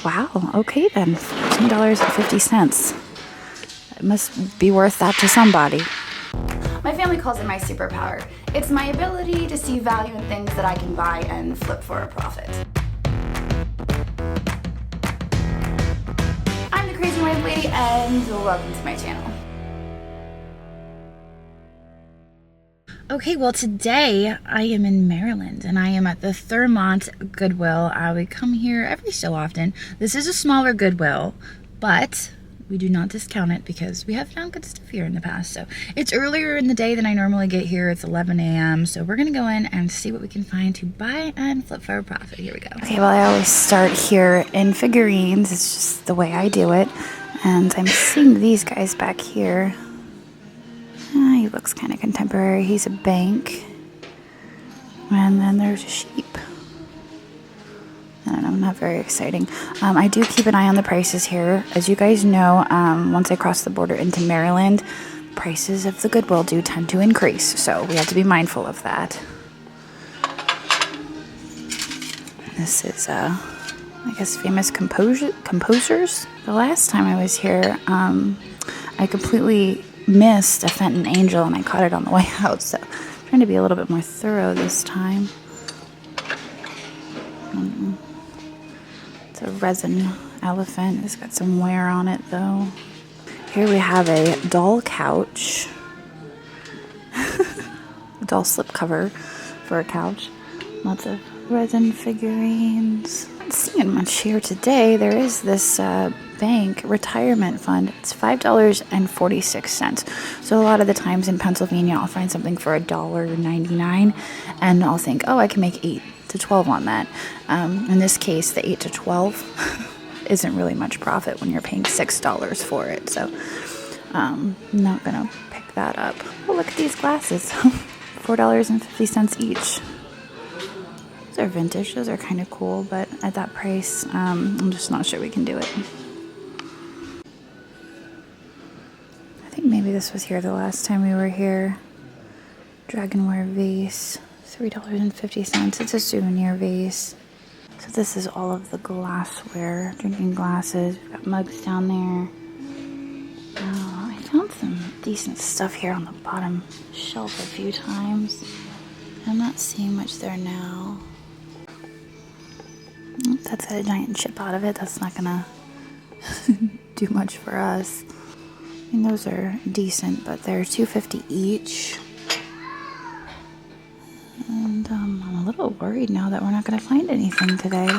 Wow, okay then, $14.50. It must be worth that to somebody. My family calls it my superpower. It's my ability to see value in things that I can buy and flip for a profit. I'm the Crazy Wife Lady, and welcome to my channel. Okay, well today I am in Maryland and I am at the Thrift Goodwill. We come here every so often. This is a smaller Goodwill, but we do not discount it because we have found good stuff here in the past. So it's earlier in the day than I normally get here. It's 11 a.m. So we're gonna go in and see what we can find to buy and flip for a profit. Here we go. Okay, well I always start here in figurines. It's just the way I do it. And I'm seeing these guys back here. He looks kind of contemporary. He's a bank. And then there's a sheep. I don't know, not very exciting. I do keep an eye on the prices here. As you guys know, once I cross the border into Maryland, prices of the Goodwill do tend to increase. So we have to be mindful of that. This is, I guess, famous composers. The last time I was here, I completely missed a Fenton Angel and I caught it on the way out, so I'm trying to be a little bit more thorough this time. It's a resin elephant. It's got some wear on it though. Here we have a doll couch. A doll slipcover for a couch. Lots of resin figurines. Not seeing much here today. There is this bank retirement fund. It's $5.46. So a lot of the times in Pennsylvania, I'll find something for $1.99, and I'll think, oh, I can make 8 to 12 on that. In this case, the 8 to 12 isn't really much profit when you're paying $6 for it. So I'm not gonna pick that up. Oh, look at these glasses. $4.50 each. Those are vintage. Those are kind of cool, but at that price, I'm just not sure we can do it. I think maybe this was here the last time we were here. Dragonware vase, $3.50. It's a souvenir vase. So this is all of the glassware, drinking glasses. We've got mugs down there. Oh, I found some decent stuff here on the bottom shelf a few times. I'm not seeing much there now. That's got a giant chip out of it. That's not gonna do much for us. I mean, those are decent, but they're $2.50 each. And I'm a little worried now that we're not going to find anything today.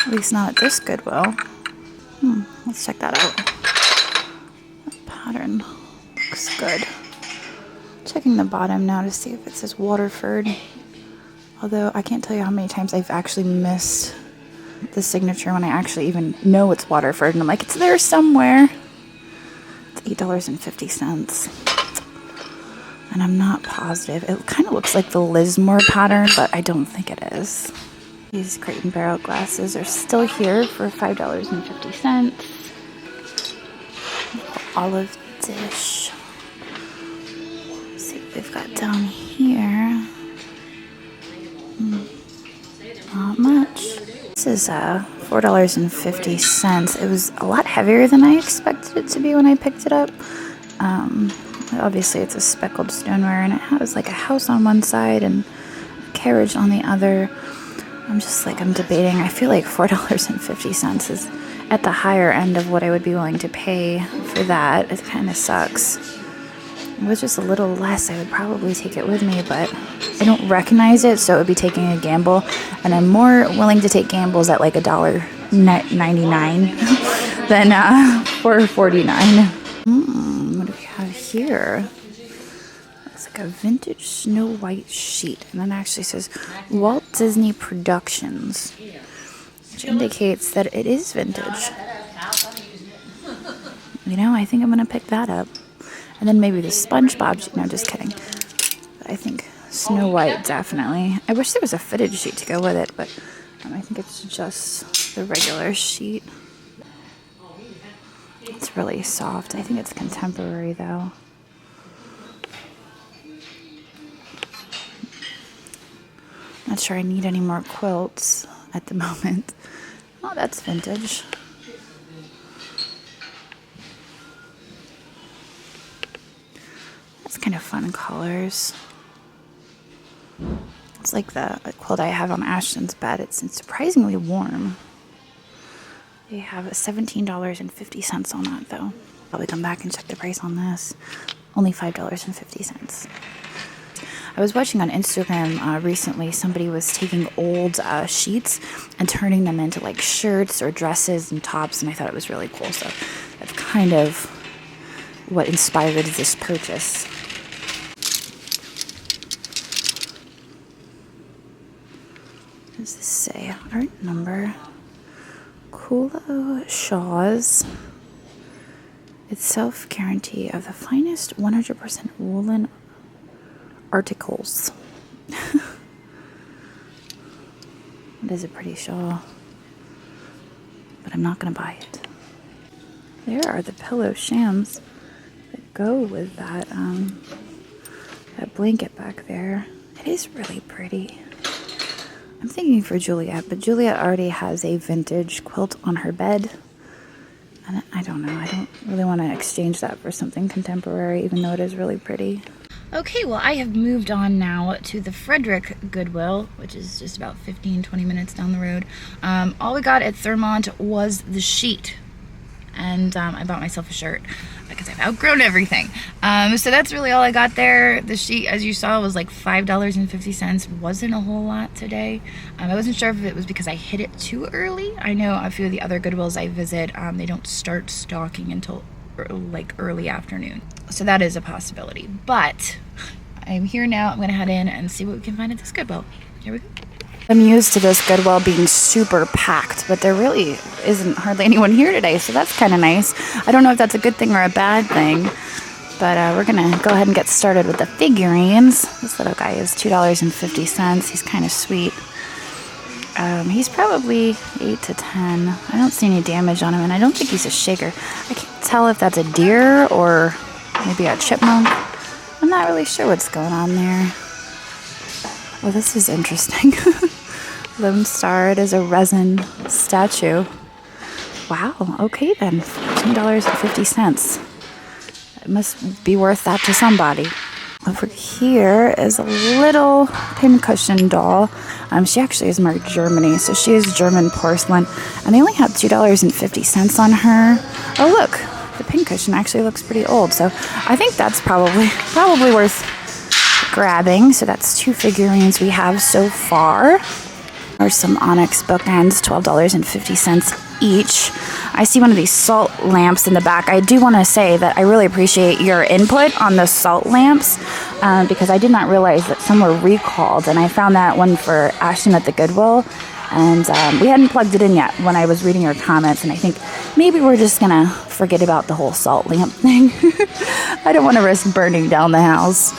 At least not at this Goodwill. Let's check that out. That pattern looks good. Checking the bottom now to see if it says Waterford. Although I can't tell you how many times I've actually missed the signature when I actually even know it's Waterford, and I'm like, it's there somewhere. It's $8.50. And I'm not positive. It kind of looks like the Lismore pattern, but I don't think it is. These Crate and Barrel glasses are still here for $5.50. Olive dish. Let's see what we've got down here. Not much. This is $4.50. It was a lot heavier than I expected it to be when I picked it up. Obviously it's a speckled stoneware and it has like a house on one side and a carriage on the other. I'm debating. I feel like $4.50 is at the higher end of what I would be willing to pay for that. It kind of sucks. If it was just a little less, I would probably take it with me, but I don't recognize it, so it would be taking a gamble, and I'm more willing to take gambles at like $1.99 than $4.49. What do we have here? It's like a vintage Snow White sheet, and then it actually says Walt Disney Productions, which indicates that it is vintage. You know, I think I'm gonna pick that up. And then maybe the SpongeBob, no, just kidding. But I think Snow White, definitely. I wish there was a fitted sheet to go with it, but I think it's just the regular sheet. It's really soft. I think it's contemporary, though. Not sure I need any more quilts at the moment. Oh, that's vintage. That's kind of fun colors. It's like the quilt I have on Ashton's bed. It's surprisingly warm. They have $17.50 on that though. Probably come back and check the price on this. Only $5.50. I was watching on Instagram recently, somebody was taking old sheets and turning them into like shirts or dresses and tops, and I thought it was really cool. So that's kind of what inspired this purchase. What does this say? Art number. Kulo Shaw's. It's self-guarantee of the finest 100% woolen articles. It is a pretty shawl, but I'm not going to buy it. There are the pillow shams that go with that, that blanket back there. It is really pretty. I'm thinking for Juliet, but Juliet already has a vintage quilt on her bed. And I don't know, I don't really want to exchange that for something contemporary, even though it is really pretty. Okay, well, I have moved on now to the Frederick Goodwill, which is just about 15-20 minutes down the road. All we got at Thermont was the sheet, and I bought myself a shirt because I've outgrown everything. So that's really all I got there. The sheet, as you saw, was like $5.50. Wasn't a whole lot today. I wasn't sure if it was because I hit it too early. I know a few of the other Goodwills I visit, they don't start stocking until like early afternoon. So that is a possibility. But I'm here now. I'm going to head in and see what we can find at this Goodwill. Here we go. I'm used to this Goodwill being super packed, but there really isn't hardly anyone here today, so that's kind of nice. I don't know if that's a good thing or a bad thing, but we're going to go ahead and get started with the figurines. This little guy is $2.50. He's kind of sweet. He's probably 8 to 10. I don't see any damage on him, and I don't think he's a shaker. I can't tell if that's a deer or maybe a chipmunk. I'm not really sure what's going on there. Oh, this is interesting. Lone Star, it is a resin statue. Wow, okay then, $14.50. It must be worth that to somebody. Over here is a little pincushion doll. She actually is marked Germany, so she is German porcelain. And they only have $2.50 on her. Oh look, the pincushion actually looks pretty old. So I think that's probably worth grabbing. So that's 2 figurines we have so far. There's some onyx bookends, $12.50 each. I see one of these salt lamps in the back. I do want to say that I really appreciate your input on the salt lamps because I did not realize that some were recalled, and I found that one for Ashton at the Goodwill, and we hadn't plugged it in yet when I was reading your comments, and I think maybe we're just gonna forget about the whole salt lamp thing. I don't want to risk burning down the house.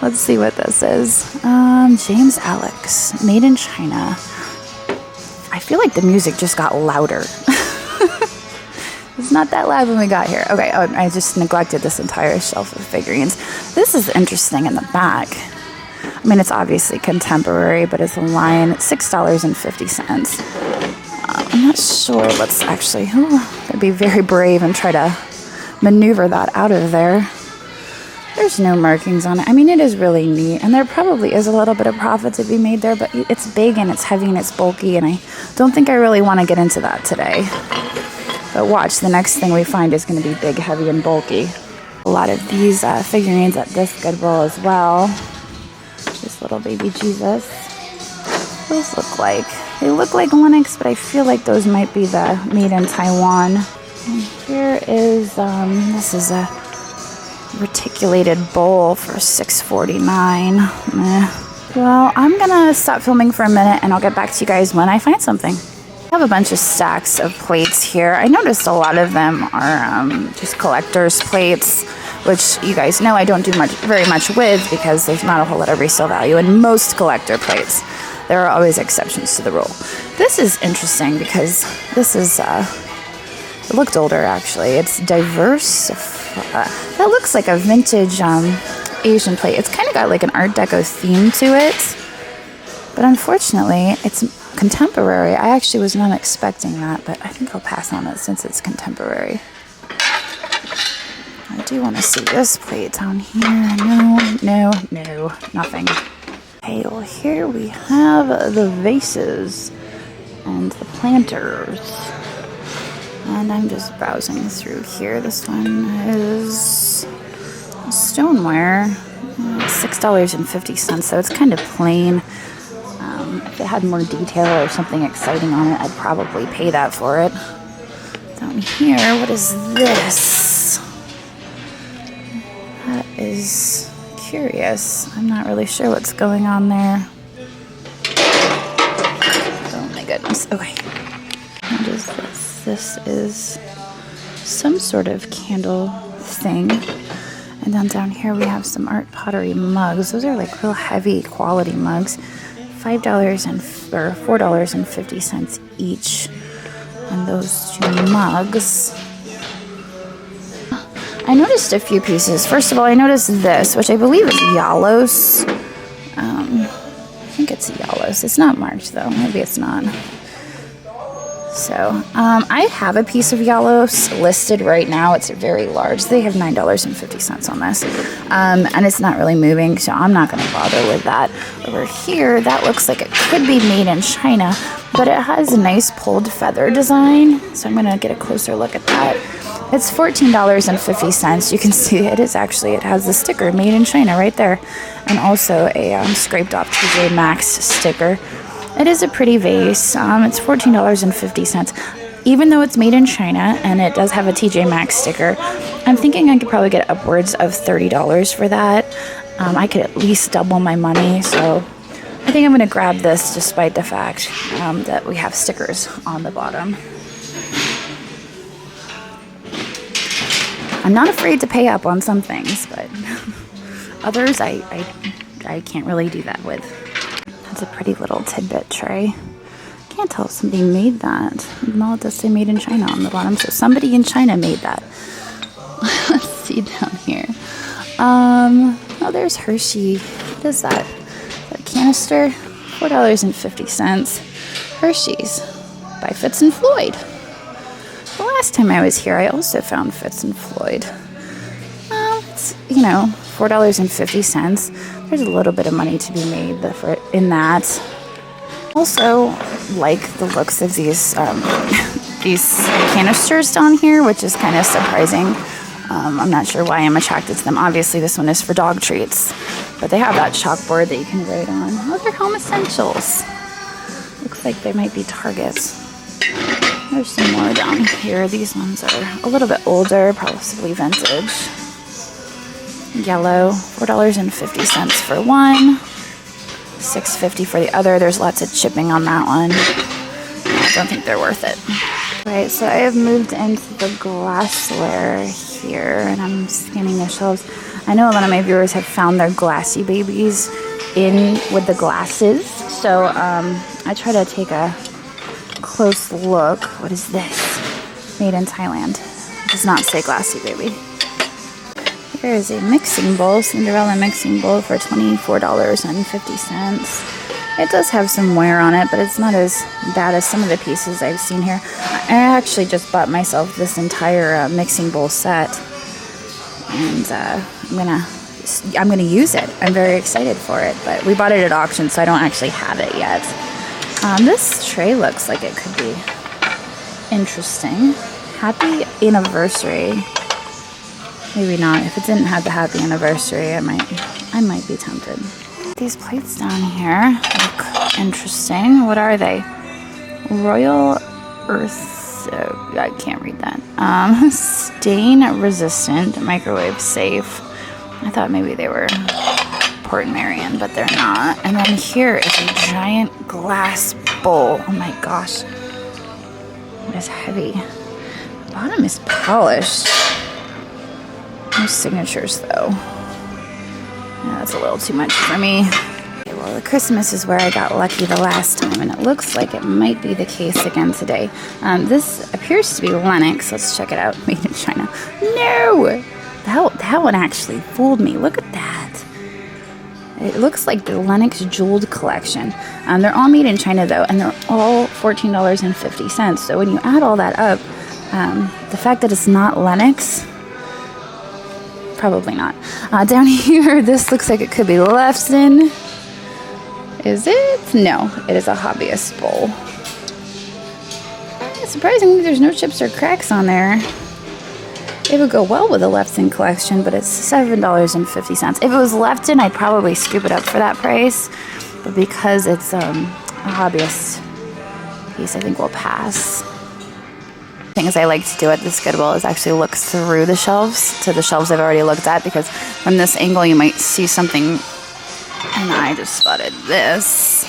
Let's see what this is. James Alex, made in China. I feel like the music just got louder. It's not that loud when we got here. Okay, oh, I just neglected this entire shelf of figurines. This is interesting in the back. I mean, it's obviously contemporary, but it's a lion. It's $6.50. I'm not sure. Let's actually, gotta be very brave and try to maneuver that out of there. There's no markings on it. I mean, it is really neat, and there probably is a little bit of profit to be made there, but it's big and it's heavy and it's bulky, and I don't think I really want to get into that today. But watch, the next thing we find is going to be big, heavy, and bulky. A lot of these figurines at this Goodwill as well. This little baby Jesus. Those look like, they look like Lenox, but I feel like those might be the made in Taiwan. And here is, this is a reticulated bowl for $6.49. Well, I'm gonna stop filming for a minute and I'll get back to you guys when I find something. I have a bunch of stacks of plates here. I noticed a lot of them are just collector's plates, which you guys know I don't do very much with because there's not a whole lot of resale value in most collector plates. There are always exceptions to the rule. This is interesting because this is it looked older actually. It's diverse. That looks like a vintage Asian plate. It's kind of got like an Art Deco theme to it, but unfortunately it's contemporary. I actually was not expecting that, but I think I'll pass on it since it's contemporary. I do want to see this plate down here. No, nothing. Okay, well here we have the vases and the planters. And I'm just browsing through here. This one is stoneware. $6.50, so it's kind of plain. If it had more detail or something exciting on it, I'd probably pay that for it. Down here, what is this? That is curious. I'm not really sure what's going on there. Oh my goodness. Okay. What is this? This is some sort of candle thing. And then down here we have some art pottery mugs. Those are like real heavy quality mugs. $4.50 each. And those two mugs. I noticed a few pieces. First of all, I noticed this, which I believe is Yalos. I think it's Yalos. It's not marked though. Maybe it's not. So, I have a piece of Yalos listed right now. It's very large. They have $9.50 on this. And it's not really moving, so I'm not going to bother with that. Over here, that looks like it could be made in China, but it has a nice pulled feather design. So I'm going to get a closer look at that. It's $14.50. You can see it has the sticker made in China right there. And also a scraped off TJ Maxx sticker. It is a pretty vase. It's $14.50. Even though it's made in China and it does have a TJ Maxx sticker, I'm thinking I could probably get upwards of $30 for that. I could at least double my money, so I think I'm going to grab this despite the fact that we have stickers on the bottom. I'm not afraid to pay up on some things, but others I can't really do that with. That's a pretty little tidbit tray. Can't tell if somebody made that. Even though it does say made in China on the bottom, so somebody in China made that. Let's see down here. Oh, there's Hershey. What is that? That canister? $4.50. Hershey's by Fitz and Floyd. The last time I was here, I also found Fitz and Floyd. It's, $4.50. There's a little bit of money to be made in that. Also, like the looks of these canisters down here, which is kind of surprising. I'm not sure why I'm attracted to them. Obviously, this one is for dog treats, but they have that chalkboard that you can write on. Oh, they're home essentials. Looks like they might be Targets. There's some more down here. These ones are a little bit older, possibly vintage. Yellow, $4.50 for one, $6.50 for the other. There's lots of chipping on that one. I don't think they're worth it. Right, so I have moved into the glassware here, and I'm scanning the shelves. I know a lot of my viewers have found their glassy babies in with the glasses, so I try to take a close look. What is this? Made in Thailand. It does not say glassy baby. Here is a mixing bowl, Cinderella mixing bowl for $24.50. It does have some wear on it, but it's not as bad as some of the pieces I've seen here. I actually just bought myself this entire mixing bowl set, and I'm gonna use it. I'm very excited for it, but we bought it at auction, so I don't actually have it yet. This tray looks like it could be interesting. Happy anniversary. Maybe not. If it didn't have the happy anniversary, I might be tempted. These plates down here look interesting. What are they? Royal Earth. I can't read that. Stain resistant, microwave safe. I thought maybe they were Port Marion, but they're not. And then here is a giant glass bowl. Oh my gosh. It is heavy. The bottom is polished. No signatures though. Yeah, that's a little too much for me. Okay, well, the Christmas is where I got lucky the last time, and it looks like it might be the case again today. This appears to be Lennox. Let's check it out. Made in China. No! That one actually fooled me. Look at that. It looks like the Lenox Jeweled collection. They're all made in China though, and they're all $14.50. So when you add all that up, the fact that it's not Lenox, probably not. Down here, this looks like it could be Lefton. Is it? No, it is a hobbyist bowl. Surprisingly, there's no chips or cracks on there. It would go well with the Lefton collection, but it's $7.50. If it was Lefton, I'd probably scoop it up for that price. But because it's a hobbyist piece, I think we'll pass. Things I like to do at this Goodwill is actually look through the shelves to the shelves I've already looked at, because from this angle you might see something. And I just spotted this.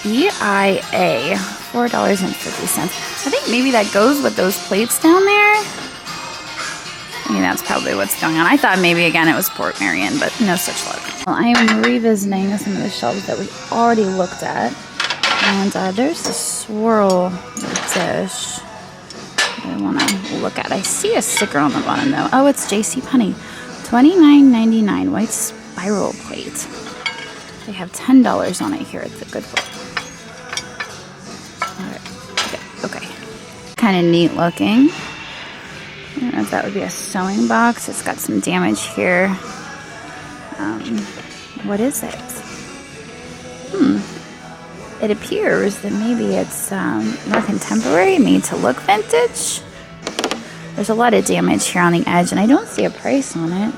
EIA, $4.50. I think maybe that goes with those plates down there. I mean, that's probably what's going on. I thought maybe, again, it was Port Marion, but no such luck. Well, I am revisiting some of the shelves that we already looked at. And there's the swirl dish I want to look at. I see a sticker on the bottom, though. Oh, it's JCPenney. $29.99 white spiral plate. They have $10 on it here at the Goodwill. Okay. Kind of neat looking. I don't know if that would be a sewing box. It's got some damage here. What is it? It appears that maybe it's more contemporary, made to look vintage. There's a lot of damage here on the edge, and I don't see a price on it.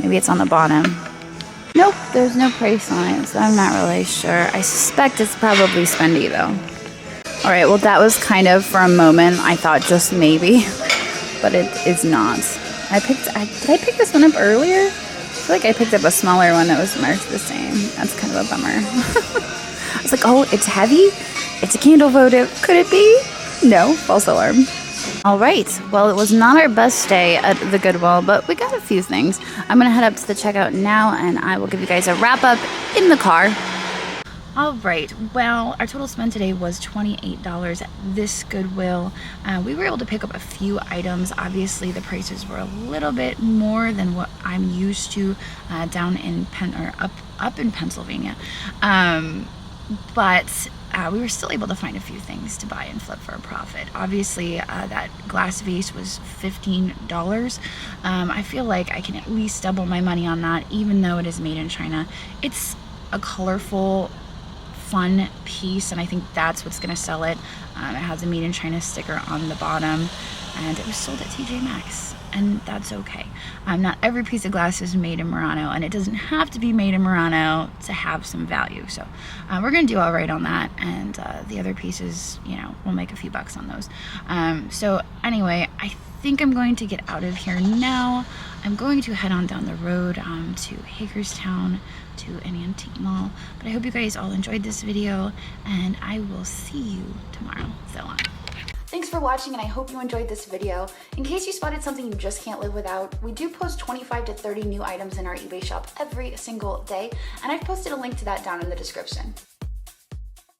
Maybe it's on the bottom. Nope, there's no price on it, so I'm not really sure. I suspect it's probably spendy, though. All right, well, that was kind of, for a moment, I thought just maybe, but it is not. Did I pick this one up earlier? I feel like I picked up a smaller one that was marked the same. That's kind of a bummer. I was like, oh, it's heavy? It's a candle votive. Could it be? No, false alarm. All right, well, it was not our best day at the Goodwill, but we got a few things. I'm gonna head up to the checkout now, and I will give you guys a wrap up in the car. All right, well, our total spend today was $28 at this Goodwill. We were able to pick up a few items. Obviously, the prices were a little bit more than what I'm used to down in up in Pennsylvania. But we were still able to find a few things to buy and flip for a profit. Obviously, that glass vase was $15. I feel like I can at least double my money on that, even though it is made in China. It's a colorful, fun piece, and I think that's what's gonna sell it. It has a made in China sticker on the bottom, and it was sold at TJ Maxx, and that's okay. Not every piece of glass is made in Murano, and it doesn't have to be made in Murano to have some value. So we're gonna do all right on that, and the other pieces, you know, we'll make a few bucks on those. So anyway, I think I'm going to get out of here now. I'm going to head on down the road to Hagerstown, to an antique mall. But I hope you guys all enjoyed this video, and I will see you tomorrow. So long. Thanks for watching, and I hope you enjoyed this video. In case you spotted something you just can't live without, we do post 25 to 30 new items in our eBay shop every single day, and I've posted a link to that down in the description.